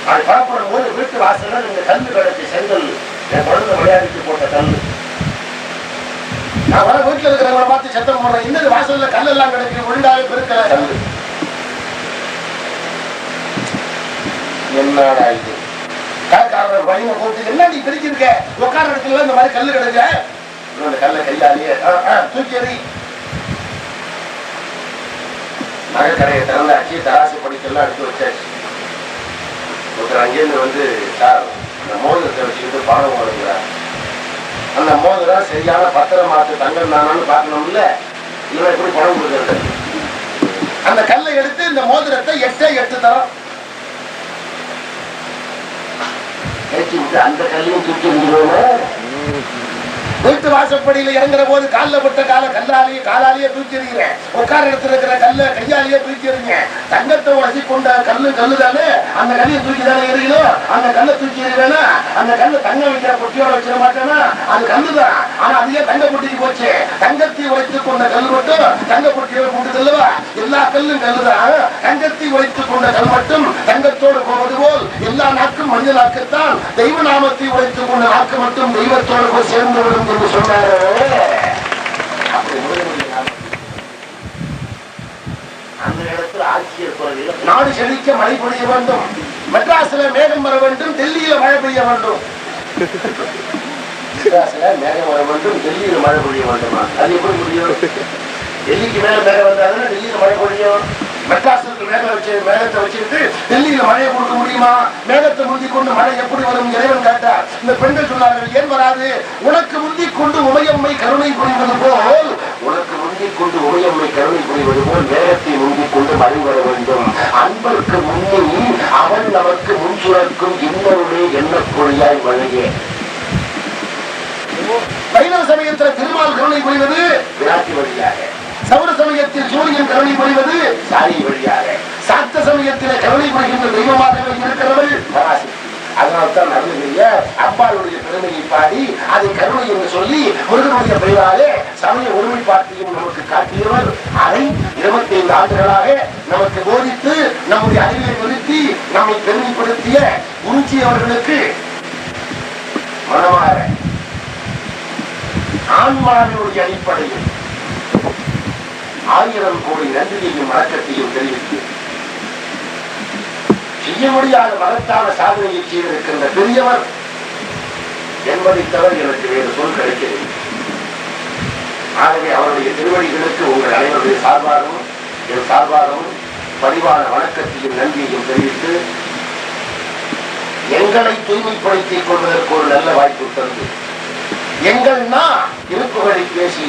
அது பரப்புறம் போது வீட்டு வாசல்ல இந்த கல்லு கிடக்கு, செங்கல், என் குழந்தை விளையாடிட்டு போட்ட கல்லு. நான் வர வீட்டுல இருக்கிறவங்களை பார்த்து சத்தம் போடுறேன், இன்னொரு வாசல்ல கல் எல்லாம் கிடக்கு, ஒழுங்காவே பெருக்கிற கல்லு. என்னடா இது? கடைக்காரர் பையனை கூப்பிட்டு, என்ன நீ பிரிச்சிருக்க? உட்கார இடத்துல இந்த மாதிரி கல்லு கிடக்க, இந்த கல்லை கையாலேயே தூக்கி எறி. நகை கடையை திறந்தாச்சு, தராசு படிக்கெல்லாம் எடுத்து வச்சாச்சு. ஒருத்தர் அங்கேருந்து வந்து, சார் இந்த மோதிரத்தை வச்சுக்கிட்டு பாடம் போடுங்களா அந்த மோதிரம் சரியான பத்திரமாத்து தங்கம் தானான்னு பார்க்கணும்ல. இவன் எப்படி பணம் கொடுக்கறது? அந்த கல்லை எடுத்து இந்த மோதிரத்தை 8 தரம் ஏற்றி விட்டு அந்த கல்லையும் தூக்கி முடியும். வீட்டு வாசப்படியில இறங்குற போது காலில் பட்ட காலாலேயே தூக்கி எறிகிறேன். உட்கார இடத்துல இருக்கிற கல்ல கையாலேயே தூக்கி எறிங்க. தங்கத்தை உடச்சி கொண்ட கல்லு தானே, அந்த கல்லையை தூக்கி தானே எறியணும். அந்த கல்லை தூக்கி எறிவேனா? அந்த கல்ல தங்க வைக்கிற பொட்டியோட வச்சிட மாட்டேனா? அது கல்லுதான். ஆனா அதுவே தங்க பொட்டிக்கு போச்சு. தங்கத்தை உடைத்துக் கொண்ட கல் மட்டும் தங்க பொட்டியோட போட்டு இல்லவா? எல்லா கல்லும் கல்லுதான். தங்கத்தை உடைத்துக் கொண்ட கல் மட்டும் தங்கத்தோடு போவது போல் எல்லா நாட்கும் மனித நாட்கத்தான். தெய்வ நாமத்தை உடைத்துக் கொண்ட நாக்கு மட்டும் தெய்வத்தோடு போய் சேர்ந்து விடும் என்று சொன்னாரு. அந்த இடத்துல ஆட்சியர் குரலில் நாடு செழிக்க மழை பொழிய வேண்டும், மெட்ராஸ்ல மேகம் வர வேண்டும், டெல்லியில மழை பெய்ய வேண்டும். மெட்ராஸ்ல மேகம் வர வேண்டும், டெல்லியில மழை பொழிய வேண்டுமா? அது எப்படி முடியும்? டெல்லிக்கு மேல மேகம் வந்தாங்கன்னா டெல்லியில மழை பொழியும். மெட்ராஸுக்கு மேகத்தை வச்சுக்கிட்டு டெல்லியில மழையை கொடுக்க முடியுமா? மேகத்தை முந்திக் கொண்டு மழை எப்படி வரும்? இறைவன் கேட்டார். இந்த பெண்கள் சொன்னார்கள், ஏன் வராது? உனக்கு முந்திக் கொண்டு உமையம்மை கருணை புரிவது போல், உனக்கு முந்திக் கொண்டு உமையம்மை கருணை புரிவது போல் மேகத்தை முந்திக் கொண்டு மழை வர வேண்டும். அன்பருக்கு முன்னே அவன் நமக்கு முன் சுரக்கும் இன்னொருடைய எண்ணப்பொழியாய் மழையே. வைணவ சமயத்தில் திருமால் கருணை புரிவது விராட்டி வழியாக, சௌர சமயத்தில் சூரியன் கருணை புரிவது சாரி வழியாக, சாத்த சமயத்தில் கருணை புரிகின்ற தெய்வமாகவே இருக்கிறவள் பராசக்தி. அதனால்தான் நடந்துடைய அம்பாளுடைய பெருமையை பாடி அதை கருணை என்று சொல்லி முருகனுடைய பெயராலே சமய ஒருமைப்பாட்டையும் நமக்கு காட்டியவர். அதை 25 ஆண்டுகளாக நமக்கு போதித்து நம்முடைய அறிவை நிறுத்தி நம்மை பெருமைப்படுத்திய குருஜி அவர்களுக்கு மனமாற ஆன்மாவினுடைய அடிப்படையில் 1000 கோடி நன்றியையும் வணக்கத்தையும் தெரிவித்து செய்ய முடியாத மகத்தான சாதனையை செய்திருக்கின்ற பெரியவர் என்பதை தவிர எனக்கு வேறு சொல் கிடைக்கிறது. ஆகவே அவருடைய திருவடிகளுக்கு உங்கள் அனைவருடைய சார்பாகவும் என் சார்பாகவும் பரிவான வணக்கத்தையும் நன்றியையும் தெரிவித்து எங்களை தூய்மைப்படுத்திக் கொள்வதற்கு ஒரு நல்ல வாய்ப்பு தந்து எங்கள்னா இருப்புகளை பேசி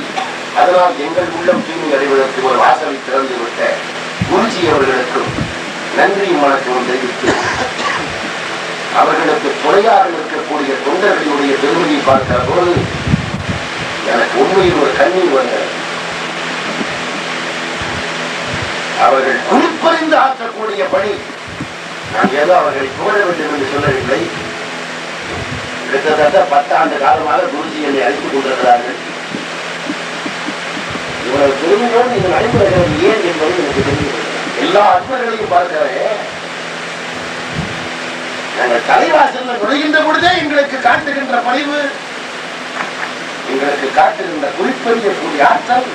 அதனால் எங்கள் உள்ளம் தூய்மை அடைவதற்கு ஒரு வாசலை திறந்து விட்ட குருஜி அவர்களுக்கும் நன்றியும் வணக்கமும் தெரிவித்து அவர்களுக்கு துணையாக இருக்கக்கூடிய தொண்டர்களுடைய பெருமையை பார்க்கிற போது எனக்கு உண்மையில் ஒரு கண்ணீர் வந்தது. அவர்கள் குறிப்பறிந்து ஆற்றக்கூடிய பணி. நான் ஏதோ அவர்களை புகழ வேண்டும் என்று சொல்லவில்லை. கிட்டத்தட்ட 10 ஆண்டு காலமாக குருஜி என்னை அழைத்துக் கொண்டிருக்கிறார்கள். இவ்வளவு பெருமையோடு நீங்கள் நடைமுறைகள் ஏன் என்பது எனக்கு தெரிகிறது. எல்லா அன்பர்களையும் பார்க்கிறேன். நாங்கள் தலைவாசல் நுழைகின்ற பொழுதே எங்களுக்கு காட்டுகின்ற பணிவு, எங்களுக்கு காட்டுகின்ற குறிப்பறியக்கூடிய ஆற்றல்,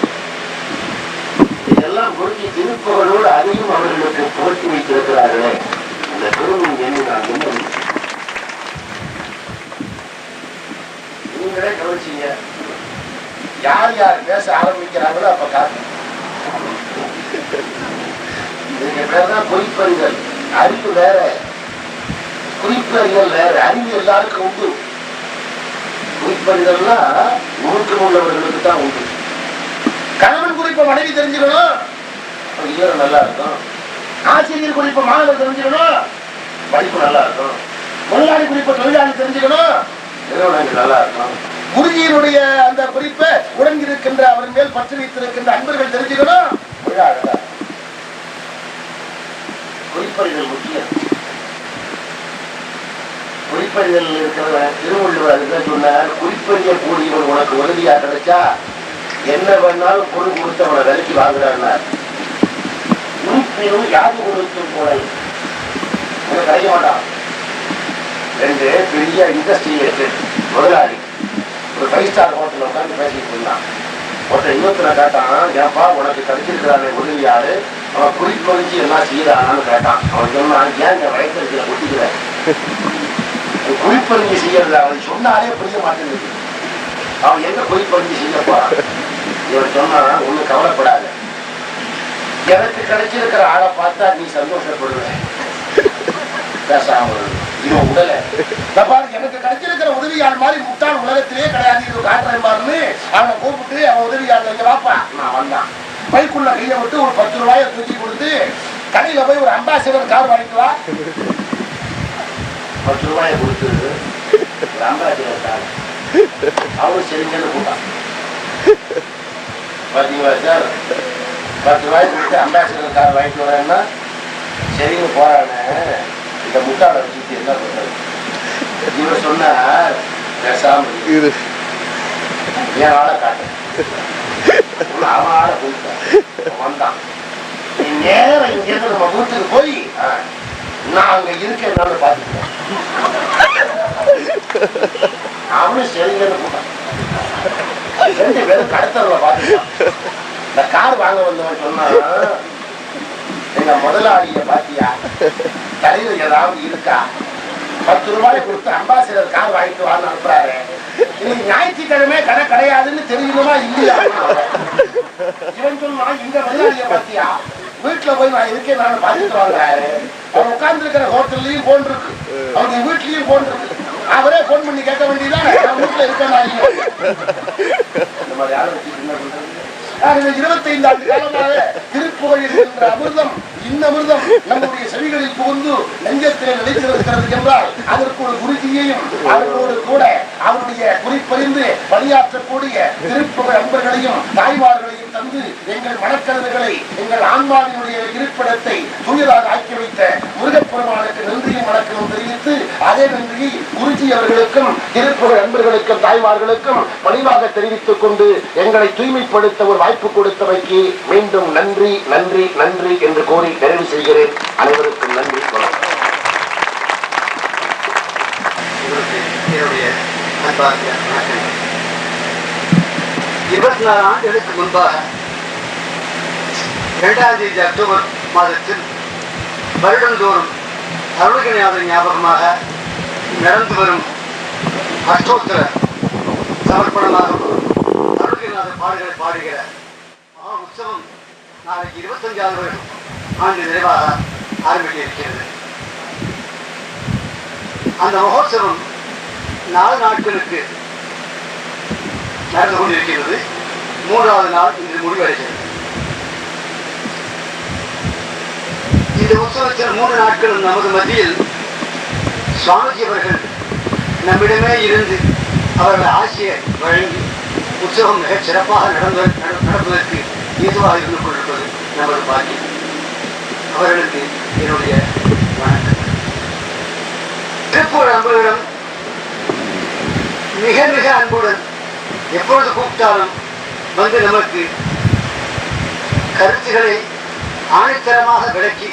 இதெல்லாம் குருஜி திருப்புகளோடு அதையும் அவர்களுக்கு போட்டி வைத்திருக்கிறார்களே. இந்த பெருமை என்ன நான் என்ன நீங்களே கவனிச்சீங்க. யார் யார் பேச ஆரம்பிக்கிறாங்களோ அப்ப காட்டு. இதுக்கு பேர்தான் குறிப்பறிதல். அறிவு வேற, குறிப்பறிதல் வேற. அறிவு எல்லாருக்கும் உண்டு. குறிப்பறிதல்னா நூற்று உள்ளவர்களுக்கு தான் உண்டு. கணவன் குறிப்ப மனைவி தெரிஞ்சுக்கணும், ஈரம் நல்லா இருக்கும். ஆசிரியர் குறிப்ப மாணவர் தெரிஞ்சுக்கணும், படிப்பு நல்லா இருக்கும். முதலாளி குறிப்ப தொழிலாளி தெரிஞ்சுக்கணும், நிறுவனங்கள் நல்லா இருக்கும். குருஜியினுடைய அந்த குறிப்பை உடன் இருக்கின்ற அவர் மேல் பற்று வைத்திருக்கின்ற அன்பர்கள் தெரிஞ்சுக்கணும். குறிப்பறிதல் முக்கியம். குறிப்பறிதல் இருக்கிற திருவள்ளுவர் அதுதான் சொன்னார், குறிப்பறிய கூடியவன் உனக்கு உறுதியா கிடைச்சா என்ன வேணாலும் பொருள் கொடுத்தவனை விலைக்கு வாங்குறார். குறிப்பினும் யாரு கொடுத்தும் போல கிடைக்க மாட்டான். 2 பெரிய இண்டஸ்ட்ரி இருக்கு. முதலாளி ஒரு 5 ஸ்டார் ஹோட்டல் உட்காந்து பேசிட்டு இருந்தான். ஒருத்தர் இன்னொருத்தனை கேட்டான், ஏப்பா உனக்கு கிடைச்சிருக்கிறானே உதவியாரு, அவன் குறிப்பறிஞ்சு எல்லாம் செய்யறானான்னு கேட்டான். அவன் சொன்னான், ஏன் இந்த வயசுல குட்டிக்கிற குறிப்பறிஞ்சு செய்யறது அவன் சொன்னாலே புரிய மாட்டேங்குது. அவன் எங்க குறிப்பறிஞ்சு செய்ய போறான்? இவன் சொன்னான், ஒண்ணு கவலைப்படாத, எனக்கு கிடைச்சிருக்கிற ஆளை பார்த்தா நீ சந்தோஷப்படுவேன். பேசாம இவன் உடல எனக்கு கிடைச்சிருக்கிற உதவியால் மாதிரி முட்டாள் உலகத்திலே கிடையாது. இது அவனை கூப்பிட்டு அவன் உதவியாளர் இங்க வாப்பா. நான் வந்தான். பைக்குள்ள கையை விட்டு ஒரு 10 ரூபாயை தூக்கி கொடுத்து கடையில போய் ஒரு அம்பாசிடர் கார் வாங்கிட்டு வா. 10 ரூபாயை கொடுத்து ஒரு அம்பாசிடர் கார் அவனும் சரிங்கன்னு கூட்டான். பாத்தீங்களா சார், 10 ரூபாய் கொடுத்து அம்பாசிடர் கார் வாங்கிட்டு வரேன்னா சரின்னு போறானே. இந்த முட்டாளை வச்சுட்டு என்ன பண்றது? இவன் சொன்னா பேசாம என் ஆளை காட்டு. அவன் ஆளை போயிட்டான் வந்தான். நீ நேரம் இங்க இருந்து நம்ம வீட்டுக்கு போய் நான் அங்க இருக்கேன் பாத்துக்கிறேன். அவனும் சரிங்கன்னு போட்டான். 2 பேரும் கடத்தல பாத்துக்கலாம். இந்த கார் வாங்க வந்தவன் சொன்னா, எங்க முதலாளிய பாத்தியா, தலையில ஏதாவது இருக்கா, 10 ரூபாய் கொடுத்து அம்பாசிடர் கார் வாங்கிட்டு வான்னு அனுப்புறாரு. இன்னைக்கு ஞாயிற்றுக்கிழமை கடை கிடையாதுன்னு தெரியணுமா இல்லையா? இவன் சொன்னா இந்த முதலாளிய பாத்தியா, வீட்டுல போய் நான் இருக்கேன் நான் பாத்துட்டு வாங்குறாரு. அவன் உட்கார்ந்து இருக்கிற ஹோட்டல்லையும் போன் இருக்கு, அவங்க வீட்லயும் போன் இருக்கு. அவரே போன் பண்ணி கேட்க வேண்டியதான் நான் வீட்டுல இருக்கேன். இந்த மாதிரி ஆளு வச்சு என்ன பண்றது? 25 ஆண்டு காலமாக திருப்புகழ் இருக்கின்ற அமிர்தம், இந்த அமிர்தம் நம்முடைய செவிகளில் புகுந்து நெஞ்சத்திலே நிலைத்திருக்கிறது என்றால் அதற்கு ஒரு குருஜியையும் அவர்களோடு கூட அவருடைய குறிப்பறிந்து பணியாற்றக்கூடிய திருப்புகழ் அன்பர்களையும் தாய்மார்களையும் தந்து எங்கள் மனக்கருதுகளை, எங்கள் ஆன்மாவினுடைய இருப்பிடத்தை தூயதாக ஆக்கி வைத்த முருகப்பெருமானுக்கு நன்றியும் வணக்கமும் தெரிவித்து, அதே நன்றியை குருஜி அவர்களுக்கும் திருப்புகழ் அன்பர்களுக்கும் தாய்மார்களுக்கும் பணிவாக தெரிவித்துக் கொண்டு எங்களை தூய்மைப்படுத்த ஒரு வாய்ப்பு கொடுத்தமைக்கு மீண்டும் நன்றி நன்றி நன்றி என்று கோரி நிறைவு செய்கிறேன். அனைவருக்கும் நன்றி. என்னுடைய 24 ஆண்டுகளுக்கு முன்பாக 2ஆம் தேதி அக்டோபர் மாதத்தில் வருடந்தோறும் அருள்கிரிநாதர் ஞாபகமாக நடந்து வரும் அஷ்டோத்திர சமர்ப்பணமாக அருள்கிரிநாதர் பாடுகளை பாடுகிற மகா உற்சவம் நாளைக்கு 25வது ஆண்டு நிறைவாக ஆரம்பிக்க இருக்கிறது. அந்த மகோத்சவம் 4 நாட்களுக்கு நடந்து கொண்டிருக்கிறது. 3வது நாள் இன்று முடிவடைகிறது. இந்த உற்சவத்தில் 3 நாட்களும் நமது மத்தியில் சுவாமிஜி அவர்கள் நம்மிடமே இருந்து அவர்கள் ஆசியை வழங்கி உற்சவம் மிகச் சிறப்பாக நடப்பதற்கு ஏதுவாக இருந்து கொண்டிருப்பது நமது பாக்கியம். அவர்களுக்கு என்னுடைய வணக்கம். திருப்பூர் அன்புகளிடம் மிக மிக அன்புடன் எப்பொழுது கூப்பிட்டாலும் வந்து நமக்கு கருத்துக்களை ஆணித்தரமாக விளக்கி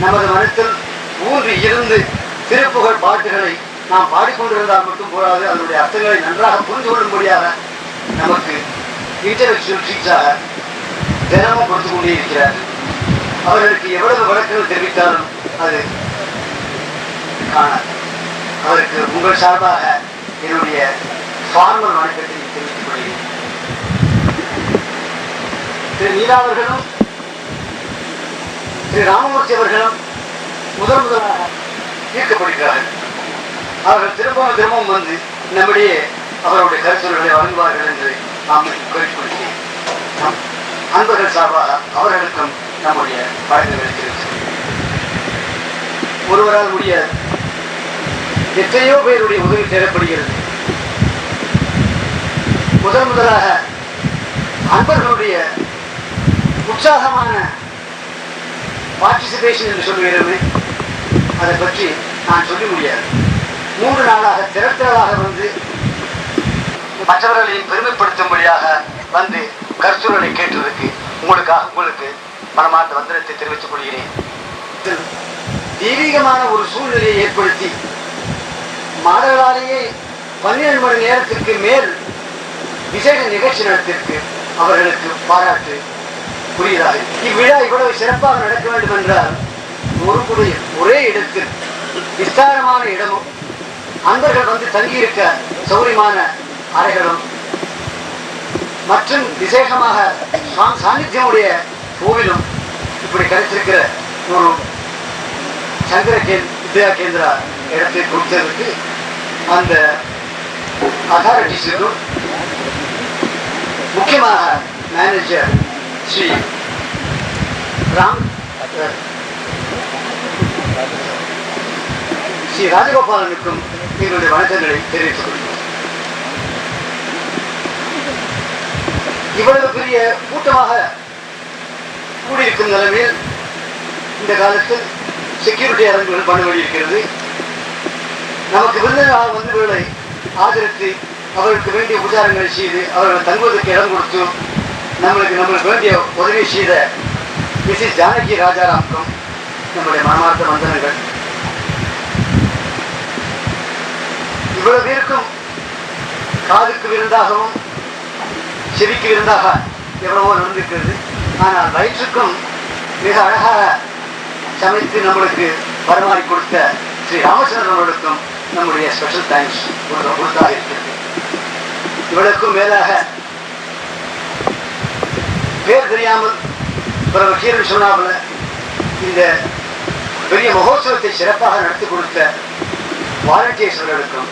நமது மனத்தில் ஊன்றி இருந்து திருப்புகழ் பாட்டுகளை நாம் பாடிக்கொண்டிருந்தால் மட்டும் போராது, அதனுடைய அர்த்தங்களை நன்றாக புரிந்து கொள்ளும்படியாக நமக்கு இன்டலெக்சுவல் ட்ரீட்ஸாக தினமும் கொடுத்து கொண்டே இருக்கிறார்கள். அவர்களுக்கு எவ்வளவு வழக்குகள் தெரிவித்தாலும் அது காணாது. அவருக்கு உங்கள் சார்பாக என்னுடைய ஃபார்மல் வணக்கத்தை தெரிவித்துக் கொள்கிறேன். திரு நீலா அவர்களும் திரு ராமமூர்த்தி அவர்களும் முதலாக ஈர்க்கப்படுகிறார்கள். அவர்கள் திரும்பவும் வந்து நம்முடைய அவருடைய கருத்துரைகளை வழங்குவார்கள் என்று நாம் கேட்டுக்கொள்கிறேன். அன்பர்கள் சார்பாக அவர்களுக்கும் நம்முடைய வழக்குகளை தெரிவிக்கிறோம். ஒருவரால் முடியாது, எத்தனையோ பேருடைய உதவி தேவைப்படுகிறது. முதலாக அன்பர்களுடைய உற்சாகமான பார்ட்டிசிபேஷன் என்று சொல்லுகிறது. அதை பற்றி நான் சொல்ல முடியாது. 3 நாளாக திரட்டலாக வந்து மற்றவர்களையும் பெருமைப்படுத்தும்படியாக வந்து கருத்துரைகளை கேட்டதற்கு உங்களுக்கு மனமார்ந்த வந்தனத்தை தெரிவித்துக் கொள்கிறேன். தெய்வீகமான ஒரு சூழ்நிலையை ஏற்படுத்தி மாணவர்களாலேயே 12 மணி நேரத்திற்கு மேல் விசேஷ நிகழ்ச்சி நடத்திற்கு அவர்களுக்கு பாராட்டு புரியுதாக. இவ்விழா இவ்வளவு சிறப்பாக நடக்க வேண்டும் என்றால் ஒரே இடத்தில் விஸ்தாரமான இடமும் அன்பர்கள் வந்து தங்கியிருக்க சௌரியமான அறைகளும் மற்றும் விசேஷமாக சாநித்தியமுடைய கோவிலும் இப்படி கிடைத்திருக்கிற ஒரு சங்கர வித்யா கேந்திரா இடத்தை கொடுத்ததற்கு அந்த அத்தாரிட்டிஸுக்கும் முக்கியமாக மேனேஜர் ஸ்ரீ ஸ்ரீ ராஜகோபாலனுக்கும் எங்களுடைய வணக்கங்களை தெரிவித்துக் கொள்கிறோம். இவ்வளவு பெரிய கூட்டமாக கூடியிருக்கும் நிலைமையில் இந்த காலத்தில் செக்யூரிட்டி அரங்குகள் பணிபடி இருக்கிறது. நமக்கு விருந்தினராக வந்தவர்களை ஆதரித்து அவர்களுக்கு வேண்டிய உபச்சாரங்களை செய்து அவர்கள் தங்குவதற்கு இடம் கொடுத்து நம்மளுக்கு வேண்டிய உதவி செய்த மிஸ்ஸஸ் ஜானகி ராஜாராமுக்கும் நம்முடைய மனமார்ந்த வந்தனங்கள். இவ்வளவு பேருக்கும் காதுக்கு விருந்தாகவும் செவிக்கு விருந்தாக எவ்வளவோ நடந்திருக்கிறது. ஆனால் வயிற்றுக்கும் மிக அழகாக சமைத்து நம்மளுக்கு பரிமாறி கொடுத்த ஸ்ரீ ராமச்சந்திரன் அவர்களுக்கும் நம்முடைய ஸ்பெஷல் தேங்க்ஸ் கொடுத்தாக இருக்கிறது. இவளுக்கும் மேலாக பேர் தெரியாமல் பிறகு கீழே சொன்னாமல் இந்த பெரிய மகோத்சவத்தை சிறப்பாக நடத்தி கொடுத்த வாலண்டியர்ஸ் அவர்களுக்கும்